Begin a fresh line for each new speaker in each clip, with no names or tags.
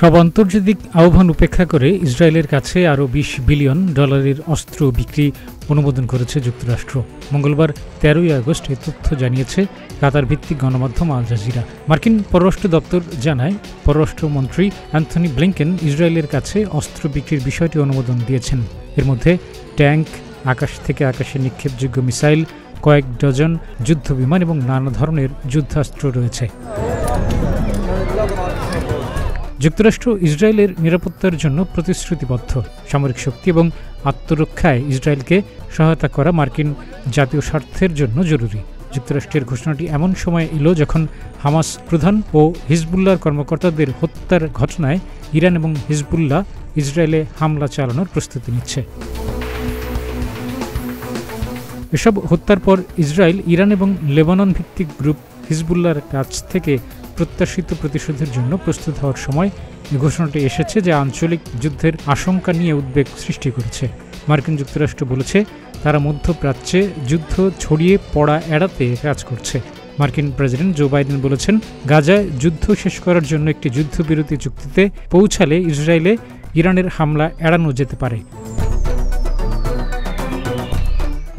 সব আন্তর্জাতিক আহ্বান উপেক্ষা করে ইসরায়েলের কাছে আরও $20 বিলিয়ন অস্ত্র বিক্রি অনুমোদন করেছে যুক্তরাষ্ট্র। মঙ্গলবার 13ই আগস্ট এ তথ্য জানিয়েছে কাতার ভিত্তিক গণমাধ্যম আল জাজিরা। মার্কিন পররাষ্ট্র দপ্তর জানায়, পররাষ্ট্রমন্ত্রী অ্যান্থনি ব্লিংকেন ইসরায়েলের কাছে অস্ত্র বিক্রির বিষয়টি অনুমোদন দিয়েছেন। এর মধ্যে ট্যাঙ্ক, আকাশ থেকে আকাশে নিক্ষেপযোগ্য মিসাইল, কয়েক ডজন যুদ্ধবিমান এবং নানা ধরনের যুদ্ধাস্ত্র রয়েছে। যুক্তরাষ্ট্র ইসরায়েলের নিরাপত্তার জন্য প্রতিশ্রুতিবদ্ধ। সামরিক শক্তি এবং আত্মরক্ষায় ইসরায়েলকে সহায়তা করা মার্কিন জাতীয় স্বার্থের জন্য জরুরি। যুক্তরাষ্ট্রের ঘোষণাটি এমন সময় এলো যখন হামাস প্রধান ও হিজবুল্লাহর কর্মকর্তাদের হত্যার ঘটনায় ইরান এবং হিজবুল্লাহ ইসরায়েলে হামলা চালানোর প্রস্তুতি নিচ্ছে। এসব হত্যার পর ইসরায়েল ইরান এবং লেবানন ভিত্তিক গ্রুপ হিজবুল্লাহর কাছ থেকে প্রত্যাশিত প্রতিশোধের জন্য প্রস্তুত হওয়ার সময় এই ঘোষণাটি এসেছে, যা আঞ্চলিক যুদ্ধের আশঙ্কা নিয়ে উদ্বেগ সৃষ্টি করেছে। মার্কিন যুক্তরাষ্ট্র বলেছে তারা মধ্যপ্রাচ্যে যুদ্ধ ছড়িয়ে পড়া এড়াতে কাজ করছে। মার্কিন প্রেসিডেন্ট জো বাইডেন বলেছেন, গাজায় যুদ্ধ শেষ করার জন্য একটি যুদ্ধবিরতি চুক্তিতে পৌঁছালে ইসরায়েলে ইরানের হামলা এড়ানো যেতে পারে।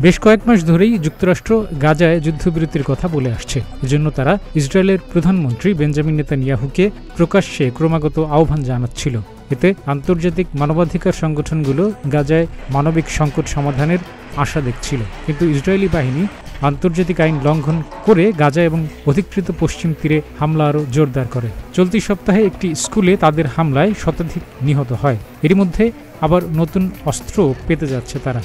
বেশ কয়েক মাস ধরেই যুক্তরাষ্ট্র গাজায় যুদ্ধবিরতির কথা বলে আসছে। এজন্য তারা ইসরায়েলের প্রধানমন্ত্রী বেঞ্জামিন নেতানিয়াহুকে প্রকাশ্যে ক্রমাগত আহ্বান জানাচ্ছিল। এতে আন্তর্জাতিক মানবাধিকার সংগঠনগুলো গাজায় মানবিক সংকট সমাধানের আশা দেখছিল। কিন্তু ইসরায়েলি বাহিনী আন্তর্জাতিক আইন লঙ্ঘন করে গাজা এবং অধিকৃত পশ্চিম তীরে হামলা আরও জোরদার করে। চলতি সপ্তাহে একটি স্কুলে তাদের হামলায় শতাধিক নিহত হয়। এরই মধ্যে আবার নতুন অস্ত্র পেতে যাচ্ছে তারা।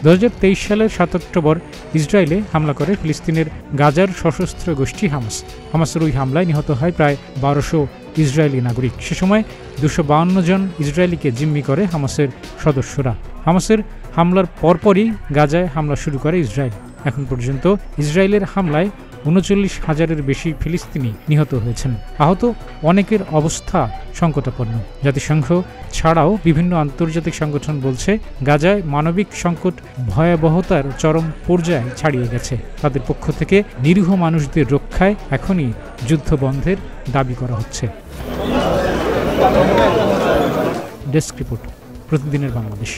2023 সালের 7 অক্টোবর ইসরায়েলে হামলা করে ফিলিস্তিনের গাজার সশস্ত্র গোষ্ঠী হামাস। হামাসের ওই হামলায় নিহত হয় প্রায় 1200 ইসরায়েলি নাগরিক। সে সময় 252 জন ইসরায়েলিকে জিম্মি করে হামাসের সদস্যরা। হামাসের হামলার পরপরই গাজায় হামলা শুরু করে ইসরায়েল। এখন পর্যন্ত ইসরায়েলের হামলায় 39,000-এর বেশি ফিলিস্তিনি নিহত হয়েছেন। আহত অনেকের অবস্থা সংকটাপন্ন। জাতিসংঘ ছাড়াও বিভিন্ন আন্তর্জাতিক সংগঠন বলছে, গাজায় মানবিক সংকট ভয়াবহতার চরম পর্যায়ে ছাড়িয়ে গেছে। তাদের পক্ষ থেকে নিরীহ মানুষদের রক্ষায় এখনই যুদ্ধ বন্ধের দাবি করা হচ্ছে। ডেস্ক রিপোর্ট, প্রতিদিনের বাংলাদেশ।